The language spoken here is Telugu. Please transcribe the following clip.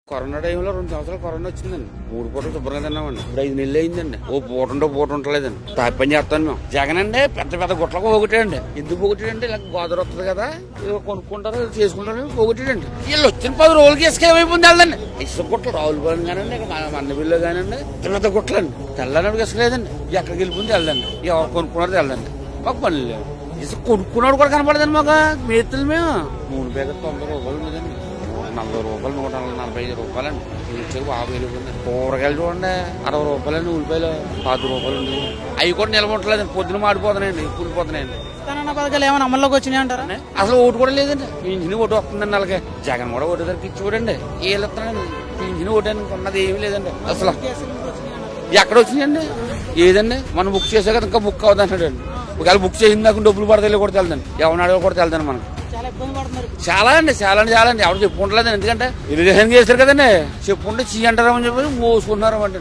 కరోనా టైంలో 2 సంవత్సరాలు కరోనా వచ్చిందండి. 3 పూటలు శుభ్రంగా తిన్నామండి. ఇప్పుడు 5 నెలలు అయిందండి. ఓ పూట ఉండలేదండి. పని చేస్తాను మేము. జగన్ అండి పెద్ద పెద్ద గుట్లకు పోగొట్టాడండి. ఎందుకు పోగొట్టాడంటే ఇలా గోదావరి వస్తుంది కదా, ఏదో కొనుక్కుంటారు చేసుకుంటారు పోగొట్టాడండి. వీళ్ళు వచ్చిన 10 రోజులకి ఇసుక ఏమైపోయింది వెళ్దండి. ఇసుక గుట్టలు రావులపాలెం కానండి, ఇక్కడ మన్నబిల్లు కానండి, పెద్ద గుట్టలండి. తెల్లనప్పుడు ఇసుక లేదండి. ఎక్కడికి వెళ్ళిపోయింది వెళ్దండి. ఎవరు కొనుక్కున్నారో వెళ్దండి. మాకు పని లేదు. ఇసుక కొనుక్కున్నాడు కూడా కనపడదండి మాకు. మేతులు మేము 3 బ్యాగులు 90 రూపాయలు ఉండదండి. 40 రూపాయలు 145 రూపాయలండి. వచ్చేది బాగా వెలుగుంది. కూరగాయలు చూడండి 60 రూపాయలండి. ఉల్లిపాయలు 10 రూపాయలు ఉంది. అవి కూడా నిల్వ ఉండలేదండి. పొద్దున మాడిపోతున్నాయండి, కూలిపోతున్నాయండి. పథకాలు ఏమైనా అమల్లోకి వచ్చినాయి అంటారా? అసలు ఓటు కూడా లేదండి. పింఛను ఓటు వస్తుందండి అలాగే. జగన్ కూడా ఓటు దగ్గరికి ఇచ్చి చూడండి వీళ్ళు ఇస్తున్నాడండి. పింఛను ఓటు అని ఉన్నది ఏమీ లేదండి. అసలు ఎక్కడ వచ్చినాయండి? ఏదండి మనం బుక్ చేసే కదా ఇంకా బుక్ అవుతుంది అంటాడండి. ఒకవేళ బుక్ చేసింది నాకు డబ్బులు పడతాయి కూడా తెలదండి. ఎవరినాడు కూడా తెలదండి మనకు. చాలా అండి ఎవరు చెప్పుకుంటలేదండి. ఎందుకంటే తెలుగుదేశం చేశారు కదండి. చెప్పుకుంటే చీ అంటారని చెప్పి మోసుకుంటున్నారు అంటే